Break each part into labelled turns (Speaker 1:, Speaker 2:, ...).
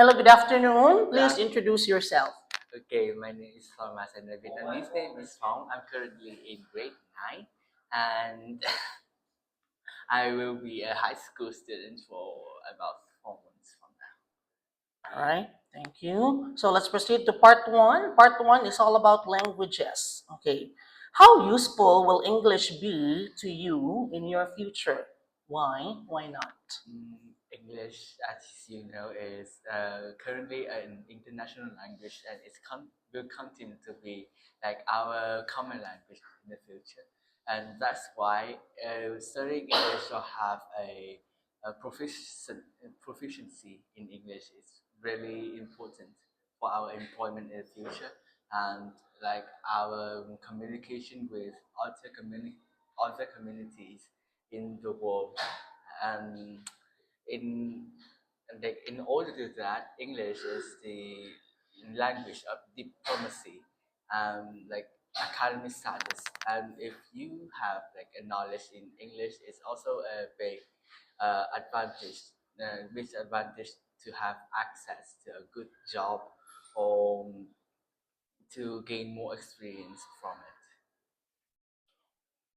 Speaker 1: Hello, good afternoon. Please
Speaker 2: Yeah.
Speaker 1: introduce yourself.
Speaker 2: Okay, my name is Thomas and the Vietnamese name is Phong. I'm currently in grade 9 and I will be a high school student for about 4 months from now.
Speaker 1: All right, thank you. So let's proceed to part one. Part one is all about languages. Okay. How useful will English be to you in your future? Why? Why not?
Speaker 2: English, as you know, is currently an international language and will continue to be like our common language in the future. And that's why studying English or have a proficiency in English is really important for our employment in the future and like our communication with other communities in the world. And in like in order to do that, English is the language of diplomacy, like academic status. And if you have like a knowledge in English, it's also a big disadvantage to have access to a good job or to gain more experience from it.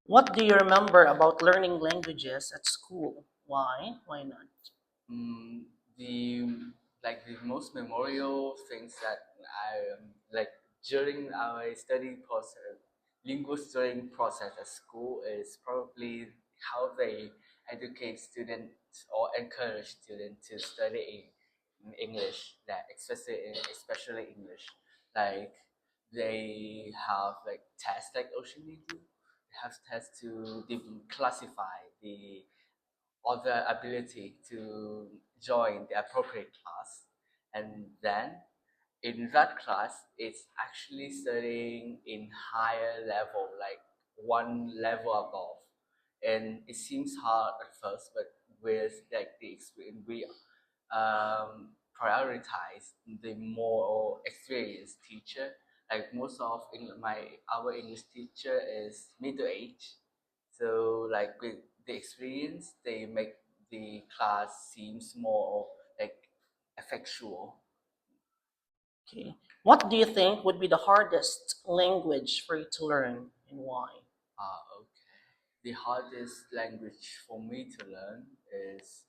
Speaker 1: What do you remember about learning languages at school? Why? Why not?
Speaker 2: Mm, the the most memorial things that I like during our study process, lingual studying process at school is probably how they educate students or encourage students to study in English, that especially English. Like they have like tests like Ocean do. They have tests to classify the or the ability to join the appropriate class. And then in that class, it's actually studying in higher level, like one level above. And it seems hard at first, but with like the experience, we prioritize the more experienced teacher. Like most of our English teacher is middle age, so like with the experience, they make the class seems more like effectual.
Speaker 1: Okay. What do you think would be the hardest language for you to learn and why?
Speaker 2: Okay. The hardest language for me to learn is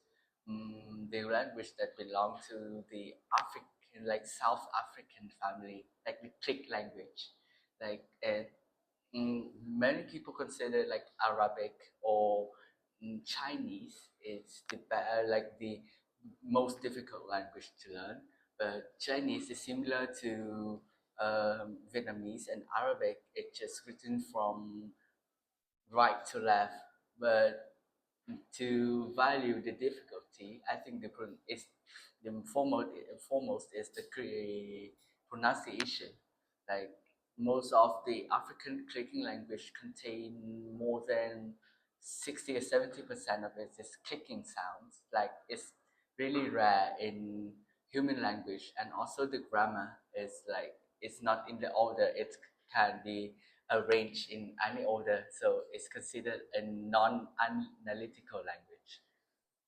Speaker 2: the language that belong to the African, like South African family, like the click language. Like many people consider like Arabic or Chinese is the better, like the most difficult language to learn. But Chinese is similar to Vietnamese and Arabic. It's just written from right to left. But to value the difficulty, I think the foremost is the pronunciation. Like most of the African clicking language contain more than 60 or 70% of it is clicking sounds. Like it's really rare in human language, and also the grammar is like it's not in the order. It can be arranged in any order, so it's considered a non-analytical language.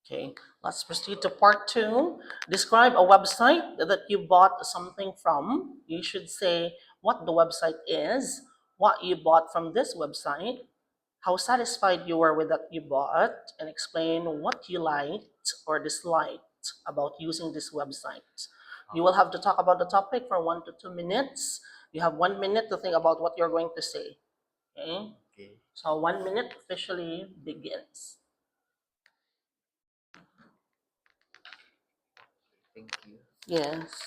Speaker 1: Okay, let's proceed to part two. Describe a website that you bought something from. You should say what the website is, what you bought from this website, how satisfied you were with that you bought, and explain what you liked or disliked about using this website. You will have to talk about the topic for 1 to 2 minutes. You have 1 minute to think about what you're going to say. Okay,
Speaker 2: Okay,
Speaker 1: so 1 minute officially begins.
Speaker 2: thank you.
Speaker 1: Yes.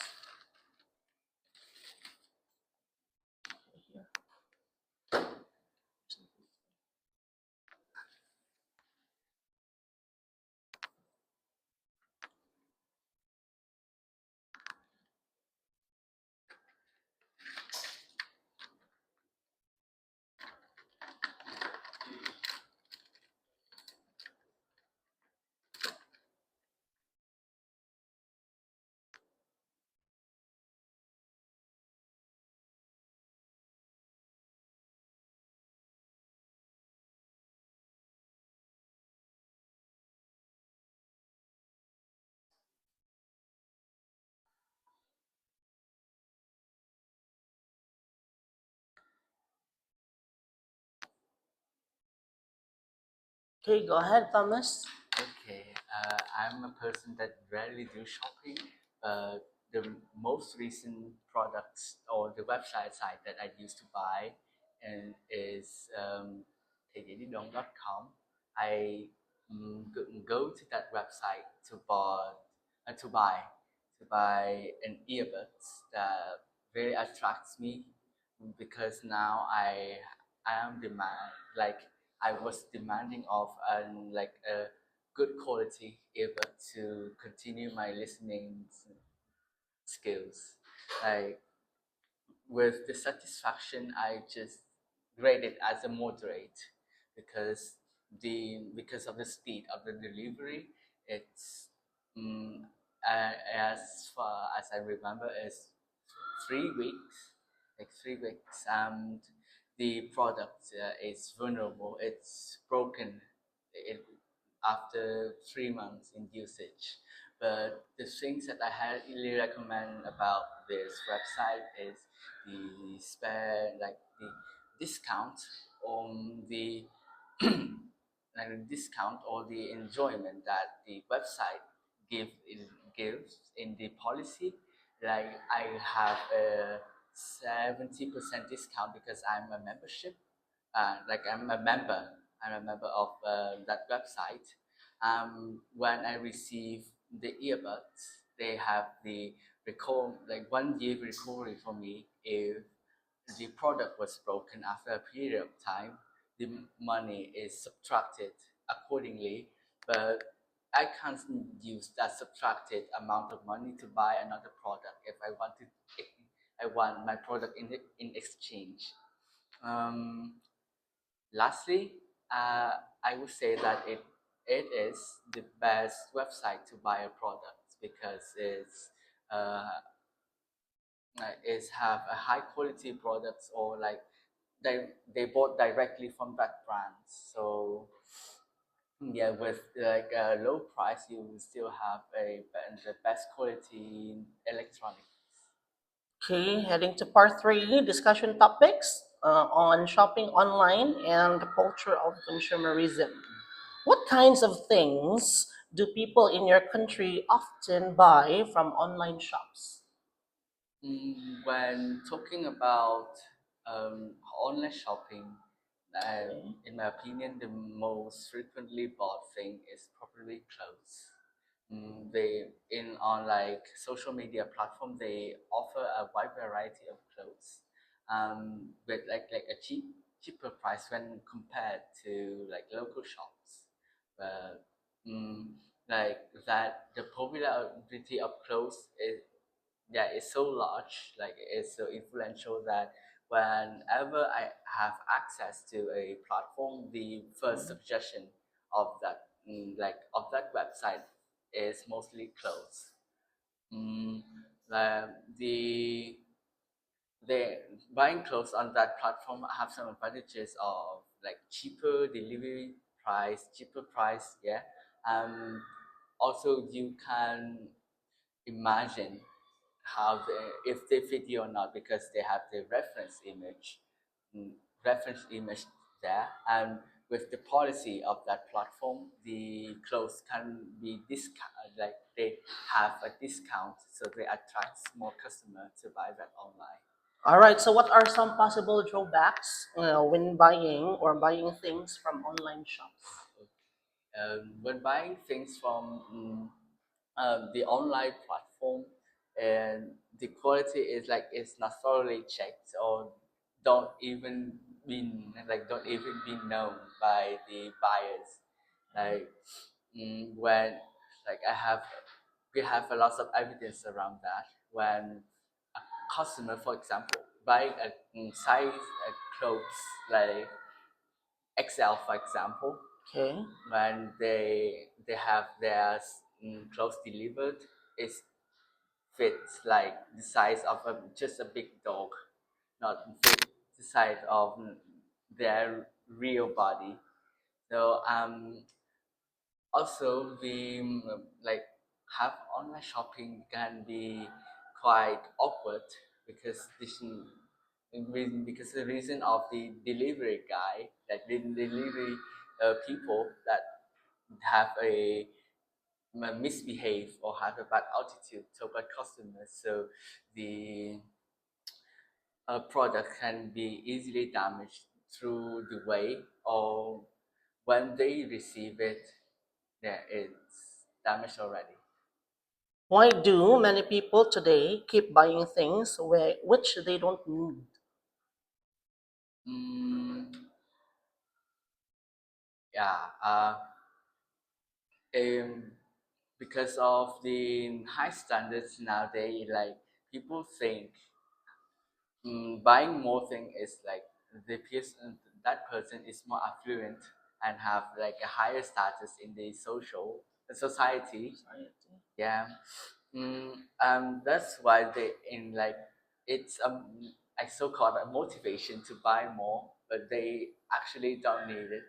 Speaker 1: Okay, go ahead, Thomas.
Speaker 2: Okay, I'm a person that rarely do shopping. The most recent products or the website site that I used to buy and is thaydiedidong.com. I go to that website to buy an earbuds that very attracts me because now I am demand like I was demanding of like a good quality earbud to continue my listening skills. Like with the satisfaction, I just rate it as a moderate because because of the speed of the delivery. It's um, as far as I remember, is 3 weeks, like 3 weeks, and the product is vulnerable. It's broken. It, after 3 months in usage. But the things that I highly recommend about this website is the spare, like the discount on the like the discount or the enjoyment that the website gives in the policy. Like I have a 70% discount because I'm a membership. Like I'm a member of that website. When I receive the earbuds, they have the recall like 1 year recovery for me if the product was broken after a period of time. The money is subtracted accordingly, but I can't use that subtracted amount of money to buy another product if I want my product in exchange. Um, Lastly, I would say that it is the best website to buy a product because it's have a high quality products or like they bought directly from that brand. So yeah, with like a low price, you will still have the best quality electronics.
Speaker 1: Okay, heading to part three, discussion topics on shopping online and the culture of consumerism. What kinds of things do people in your country often buy from online shops?
Speaker 2: When talking about online shopping,
Speaker 1: Okay.
Speaker 2: in my opinion, the most frequently bought thing is probably clothes. They in on like social media platform, they offer a wide variety of clothes, with like a cheaper price when compared to like local shops. But like that, the popularity of clothes is yeah it's so large, like it's so influential that whenever I have access to a platform, the first suggestion of that of that website is mostly clothes. mm, like the buying clothes on that platform have some advantages of like cheaper delivery price, cheaper price, yeah. Also you can imagine how if they fit you or not because they have the mm, reference image there, and with the policy of that platform, the clothes can be discount, like they have a discount, so they attract more customers to buy that online.
Speaker 1: All right, so what are some possible drawbacks when buying things from online shops?
Speaker 2: When buying things from the online platform, and the quality is like it's not thoroughly checked or don't even be known by the buyers. Like when like I have we have a lot of evidence around that when a customer, for example, buying a size clothes like XL, for example,
Speaker 1: Okay.
Speaker 2: when they have their clothes delivered, it fits like the size of just a big dog, not fit the size of their real body. So also the like have online shopping can be quite awkward because because the reason of the delivery guy, like the delivery people that have a misbehave or have a bad attitude toward customers. So the product can be easily damaged through the way or when they receive it, yeah, it's damaged already.
Speaker 1: Why do many people today keep buying things which they don't need?
Speaker 2: Mm, yeah, um, because of the high standards nowadays, like people think buying more thing is like the person that person is more affluent and have like a higher status in the social society. Yeah. That's why they in like it's a so-called a motivation to buy more, but they actually don't need it.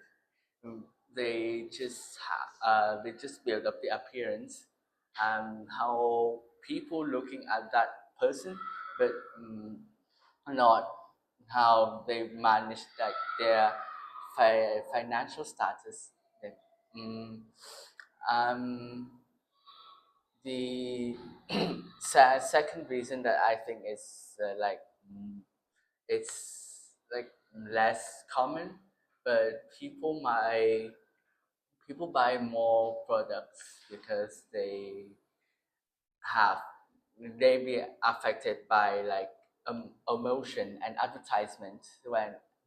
Speaker 2: Mm, they just build up the appearance and how people looking at that person, but not how they manage like their financial status. Then, mm, um, the second reason that I think is it's like less common, but people buy more products because have they be affected by like emotion and advertisement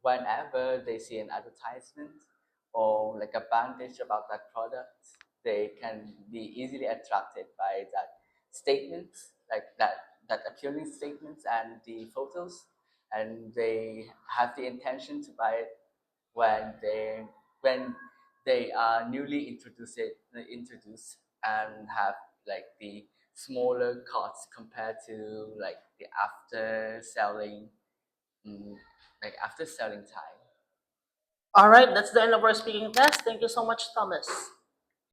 Speaker 2: whenever they see an advertisement or like a bandage about that product, they can be easily attracted by that statements like that appealing statements and the photos, and they have the intention to buy it when they are newly introduced and have like the smaller costs compared to like the after selling mm, like after selling time.
Speaker 1: All right, that's the end of our speaking test. Thank you so much, Thomas.